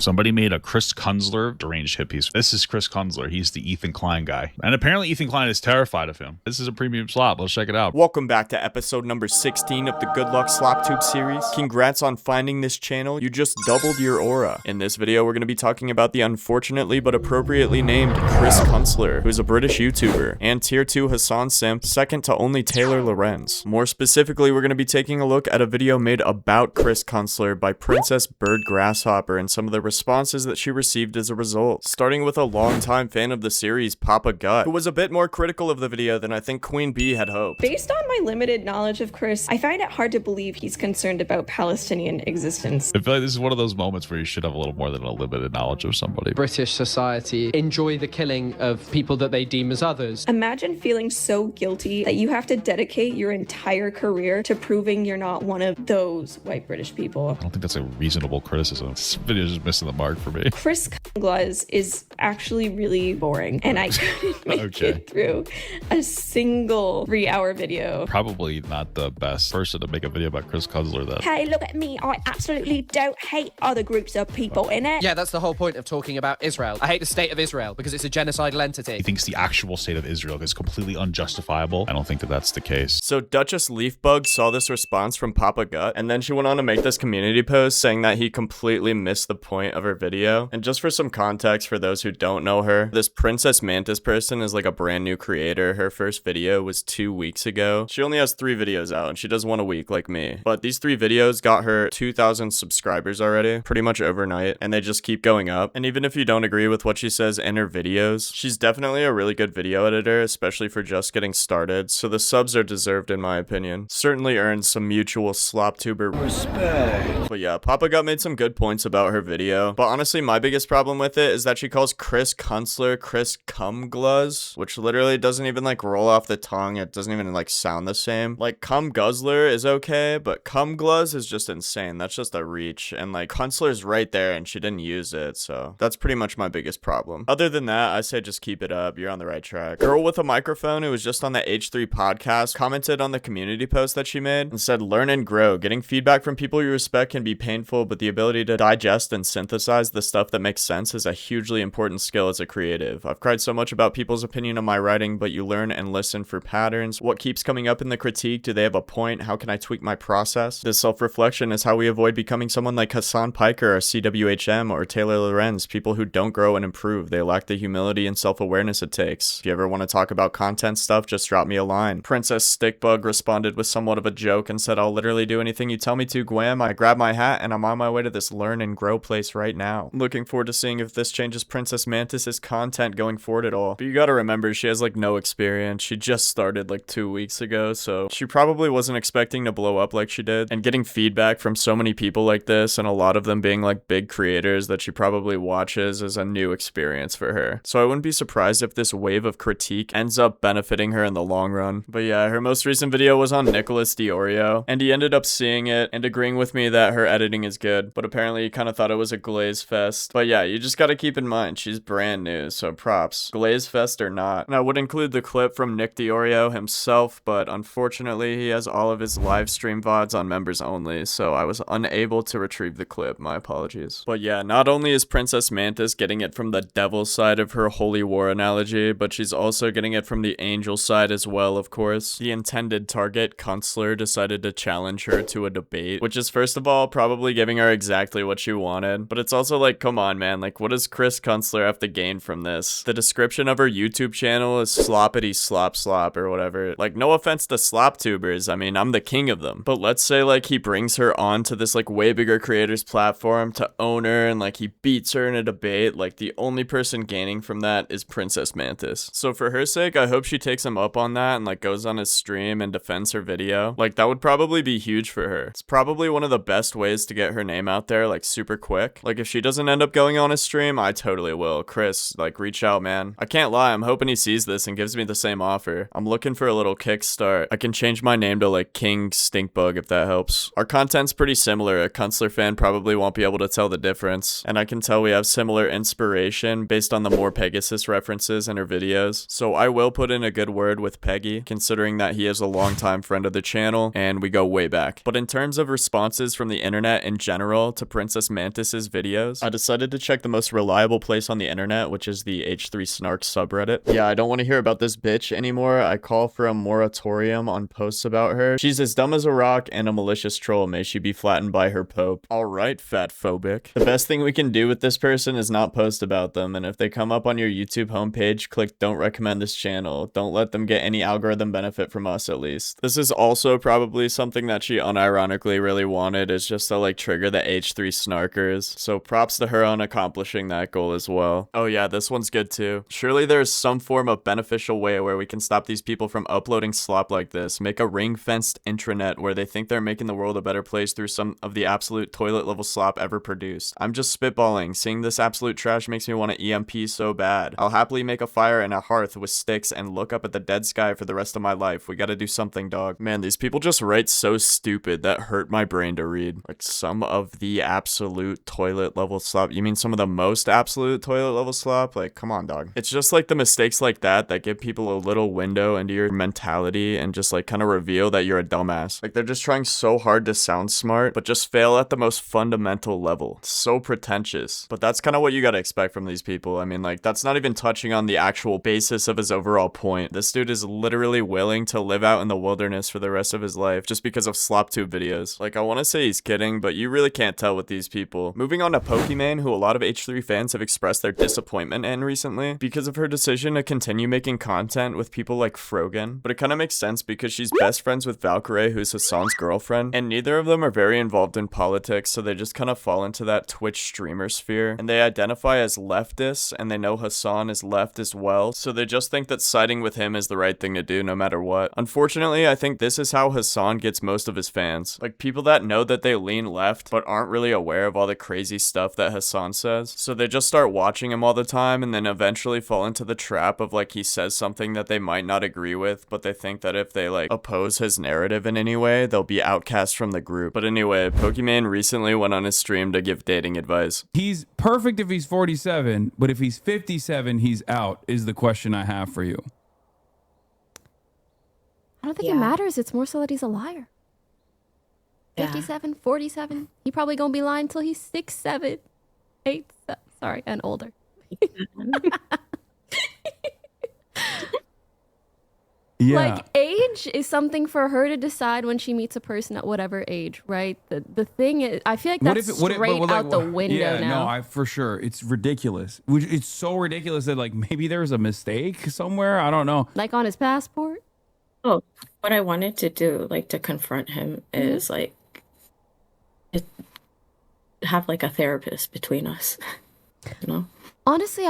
Somebody made a Chris Kunzler deranged hit piece. This is Chris Kunzler. He's the Ethan Klein guy. And apparently Ethan Klein is terrified of him. This is a premium slop. Let's check it out. Welcome back to episode number 16 of the Good Luck SlopTube series. Congrats on finding this channel. You just doubled your aura. In this video, we're going to be talking about the unfortunately but appropriately named Chris Kunzler, who's a British YouTuber, and tier 2 Hasan simp, second to only Taylor Lorenz. More specifically, we're going to be taking a look at a video made about Chris Kunzler by Princess Bird Grasshopper and some of the responses that she received as a result. Starting with a longtime fan of the series, Papa Gut, who was a bit more critical of the video than I think Queen Bee had hoped. Based on my limited knowledge of Chris, I find it hard to believe he's concerned about Palestinian existence. I feel like this is one of those moments where you should have a little more than a limited knowledge of somebody. British society enjoy the killing of people that they deem as others. Imagine feeling so guilty that you have to dedicate your entire career to proving you're not one of those white British people. I don't think that's a reasonable criticism. This video is just missing the mark for me. Chris Glazing is actually really boring, and I couldn't make it through a single 3-hour video. Probably not the best person to make a video about Chris Kunzler then. Hey, look at me. I absolutely don't hate other groups of people in it. Yeah, that's the whole point of talking about Israel. I hate the state of Israel because it's a genocidal entity. He thinks the actual state of Israel is completely unjustifiable. I don't think that that's the case. So Duchess Leafbug saw this response from Papa Gut, and then she went on to make this community post saying that he completely missed the point of her video. And just for some context for those who don't know her, this Princess Mantis person is like a brand new creator. Her first video was 2 weeks ago. She only has 3 videos out and she does one a week like me. But these 3 videos got her 2,000 subscribers already, pretty much overnight, and they just keep going up. And even if you don't agree with what she says in her videos, she's definitely a really good video editor, especially for just getting started. So the subs are deserved in my opinion. Certainly earned some mutual SlopTuber respect. But yeah, Papa Gut made some good points about her video. But honestly, my biggest problem with it is that she calls Chris Kunzler Chris Cumgluz, which literally doesn't even like roll off the tongue. It doesn't even like sound the same. Like Cum Guzzler is okay, but Cumgluz is just insane. That's just a reach. And like Kunzler's right there and she didn't use it. So that's pretty much my biggest problem. Other than that, I say just keep it up. You're on the right track. Girl with a microphone who was just on the H3 podcast commented on the community post that she made and said, learn and grow. Getting feedback from people you respect can be painful, but the ability to digest and synthesize the stuff that makes sense is a hugely important skill as a creative. I've cried so much about people's opinion on my writing, but you learn and listen for patterns. What keeps coming up in the critique? Do they have a point? How can I tweak my process? This self-reflection is how we avoid becoming someone like Hassan Piker or CWHM or Taylor Lorenz, people who don't grow and improve. They lack the humility and self-awareness it takes. If you ever want to talk about content stuff, just drop me a line. Princess Stickbug responded with somewhat of a joke and said, I'll literally do anything you tell me to, Gwam. I grab my hat and I'm on my way to this learn and grow place right now. Looking forward to seeing if this changes Princess Mantis's content going forward at all. But you gotta remember, she has like no experience. She just started like 2 weeks ago, so she probably wasn't expecting to blow up like she did. And getting feedback from so many people like this, and a lot of them being like big creators that she probably watches, is a new experience for her. So I wouldn't be surprised if this wave of critique ends up benefiting her in the long run. But yeah, her most recent video was on Nicholas Diorio, and he ended up seeing it and agreeing with me that her editing is good, but apparently he kind of thought it was a glaze fest. But yeah, you just gotta keep in mind, she's brand new, so props. Glaze fest or not. And I would include the clip from Nick Diorio himself, but unfortunately he has all of his live stream VODs on members only, so I was unable to retrieve the clip. My apologies. But yeah, not only is Princess Mantis getting it from the devil side of her holy war analogy, but she's also getting it from the angel side as well, of course. The intended target, Kunzler, decided to challenge her to a debate, which is first of all probably giving her exactly what she wanted, but it's also like, come on man, like what does Chris Kunzler have to gain from this? The description of her YouTube channel is sloppity slop slop or whatever. Like, no offense to SlopTubers, I mean, I'm the king of them, but let's say like he brings her onto this like way bigger creators platform to own her and like he beats her in a debate. Like the only person gaining from that is Princess Mantis. So for her sake, I hope she takes him up on that and like goes on his stream and defends her video. Like that would probably be huge for her. It's probably one of the best ways to get her name out there like super quick. Like if she doesn't end up going on his stream, I totally will. Chris, like reach out, man. I can't lie, I'm hoping he sees this and gives me the same offer. I'm looking for a little kickstart. I can change my name to like King Stinkbug if that helps. Our content's pretty similar. A Kunzler fan probably won't be able to tell the difference. And I can tell we have similar inspiration based on the more Pegasus references in her videos. So I will put in a good word with Peggy, considering that he is a longtime friend of the channel and we go way back. But in terms of responses from the internet in general to Princess Mantis's his videos, I decided to check the most reliable place on the internet, which is the H3 Snark subreddit. Yeah, I don't want to hear about this bitch anymore. I call for a moratorium on posts about her. She's as dumb as a rock and a malicious troll. May she be flattened by her pope. Alright, fat phobic. The best thing we can do with this person is not post about them, and if they come up on your YouTube homepage, click don't recommend this channel. Don't let them get any algorithm benefit from us, at least. This is also probably something that she unironically really wanted, is just to like trigger the H3 snarkers. So props to her on accomplishing that goal as well. Oh yeah, this one's good too. Surely there's some form of beneficial way where we can stop these people from uploading slop like this. Make a ring-fenced intranet where they think they're making the world a better place through some of the absolute toilet level slop ever produced. I'm just spitballing. Seeing this absolute trash makes me want to EMP so bad. I'll happily make a fire in a hearth with sticks and look up at the dead sky for the rest of my life. We gotta do something, dog. Man, these people just write so stupid that hurt my brain to read. Like, some of the absolute toilet level slop. You mean some of the most absolute toilet level slop? Like, come on, dog. It's just like the mistakes like that give people a little window into your mentality and just like kind of reveal that you're a dumbass. Like, they're just trying so hard to sound smart, but just fail at the most fundamental level. It's so pretentious. But that's kind of what you gotta expect from these people. I mean, like, that's not even touching on the actual basis of his overall point. This dude is literally willing to live out in the wilderness for the rest of his life just because of SlopTube videos. Like, I want to say he's kidding, but you really can't tell with these people. Moving on to Pokimane, who a lot of H3 fans have expressed their disappointment in recently because of her decision to continue making content with people like Frogan. But it kind of makes sense because she's best friends with Valkyrae, who's Hasan's girlfriend, and neither of them are very involved in politics, so they just kind of fall into that Twitch streamer sphere, and they identify as leftists, and they know Hasan is left as well, so they just think that siding with him is the right thing to do no matter what. Unfortunately, I think this is how Hasan gets most of his fans. Like, people that know that they lean left but aren't really aware of all the crazy stuff that Hasan says, so they just start watching him all the time and then eventually fall into the trap of like he says something that they might not agree with, but they think that if they like oppose his narrative in any way, they'll be outcast from the group. But anyway, Pokimane recently went on his stream to give dating advice. He's perfect if he's 47, but if he's 57, he's out, is the question I have for you. I don't think it matters. It's more so that he's a liar. 57, 47. He probably gonna be lying till he's 6, 7, 8, sorry, and older. Yeah. Like, age is something for her to decide when she meets a person at whatever age, right? The thing is, I feel like that's straight out the window now. No, for sure. It's ridiculous. It's so ridiculous that like maybe there's a mistake somewhere. I don't know. Like on his passport? Oh, what I wanted to do, like to confront him, is like have like a therapist between us, you know? Honestly,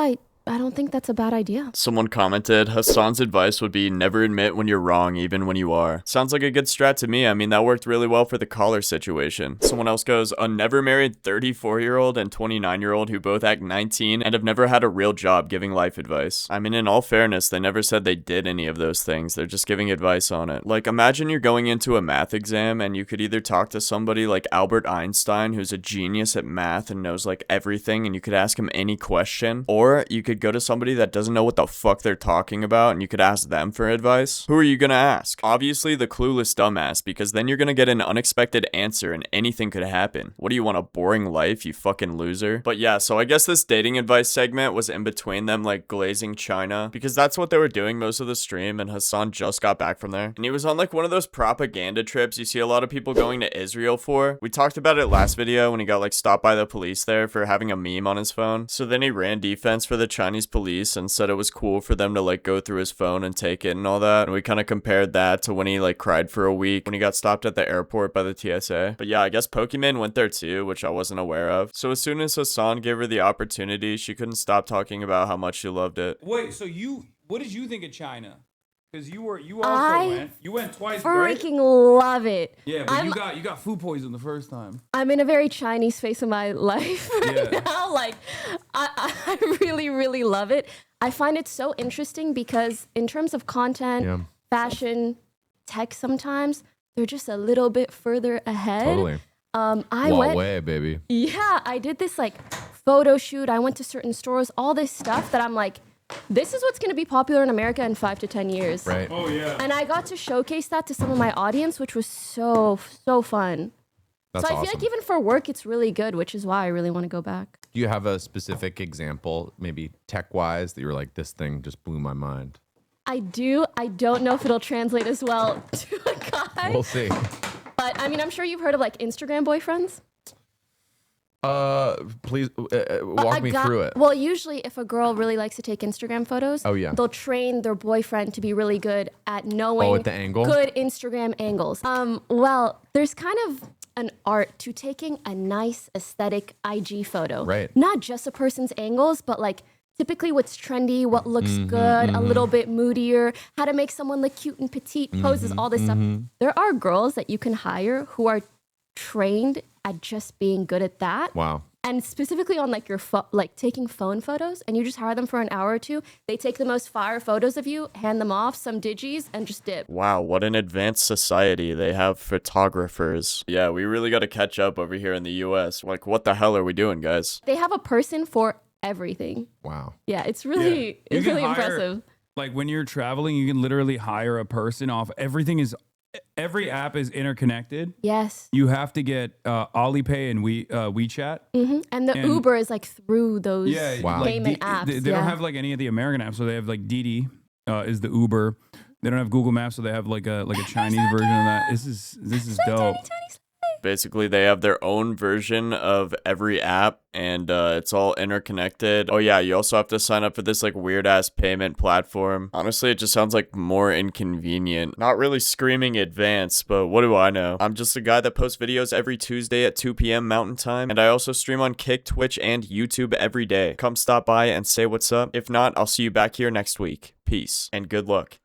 I don't think that's a bad idea. Someone commented, Hasan's advice would be never admit when you're wrong, even when you are. Sounds like a good strat to me. I mean, that worked really well for the collar situation. Someone else goes, a never married 34-year-old and 29-year-old who both act 19 and have never had a real job giving life advice. I mean, in all fairness, they never said they did any of those things. They're just giving advice on it. Like, imagine you're going into a math exam and you could either talk to somebody like Albert Einstein, who's a genius at math and knows like everything, and you could ask him any question, or you could go to somebody that doesn't know what the fuck they're talking about and you could ask them for advice. Who are you gonna ask? Obviously the clueless dumbass, because then you're gonna get an unexpected answer and anything could happen. What do you want, a boring life, you fucking loser? But yeah, so I guess this dating advice segment was in between them like Glazing China, because that's what they were doing most of the stream, and Hasan just got back from there. And he was on like one of those propaganda trips you see a lot of people going to Israel for. We talked about it last video when he got like stopped by the police there for having a meme on his phone. So then he ran defense for the Chinese police and said it was cool for them to like go through his phone and take it and all that. And we kind of compared that to when he like cried for a week when he got stopped at the airport by the TSA. But yeah, I guess Pokimane went there too, which I wasn't aware of. So as soon as Hasan gave her the opportunity, she couldn't stop talking about how much she loved it. Wait, so what did you think of China? Because you went twice, right? Freaking love it. Yeah, but you got food poisoning the first time. I'm in a very Chinese phase of my life right now. Like, I really, really love it. I find it so interesting because in terms of content, fashion, tech, sometimes they're just a little bit further ahead. Totally. Way, baby. Yeah, I did this like photo shoot. I went to certain stores, all this stuff that I'm like, this is what's going to be popular in America in 5 to 10 years. Right. Oh, yeah. And I got to showcase that to some of my audience, which was so fun. That's so I feel awesome. like even for work, it's really good, which is why I really want to go back. Do you have a specific example, maybe tech-wise, that you're like, this thing just blew my mind? I do. I don't know if it'll translate as well to a guy. We'll see. But I mean, I'm sure you've heard of like Instagram boyfriends. Please walk me through it. Well, usually if a girl really likes to take Instagram photos, they'll train their boyfriend to be really good at knowing at the angle? good Instagram angles. Well, there's kind of an art to taking a nice aesthetic IG photo. Right. Not just a person's angles, but like typically what's trendy, what looks good, a little bit moodier, how to make someone look cute and petite, poses, all this stuff. There are girls that you can hire who are trained at just being good at that. Wow. And specifically on like your like taking phone photos, and you just hire them for an hour or two. They take the most fire photos of you, hand them off, some digis, and just dip. Wow, what an advanced society. They have photographers. Yeah, we really got to catch up over here in the US. Like, what the hell are we doing, guys? They have a person for everything. Wow. Yeah, it's really it's really impressive. Like when you're traveling, you can literally hire a person off. Every app is interconnected. Yes. You have to get Alipay and WeChat. And the Uber is like through those Wow. payment apps. They don't have like any of the American apps, so they have like Didi is the Uber. They don't have Google Maps, so they have like a Chinese version of that. This is dope. Basically, they have their own version of every app, and it's all interconnected. Oh yeah, you also have to sign up for this like weird ass payment platform. Honestly, it just sounds like more inconvenient. Not really screaming advanced, but what do I know? I'm just a guy that posts videos every Tuesday at 2 p.m. Mountain Time, and I also stream on Kick, Twitch, and YouTube every day. Come stop by and say what's up. If not, I'll see you back here next week. Peace and good luck.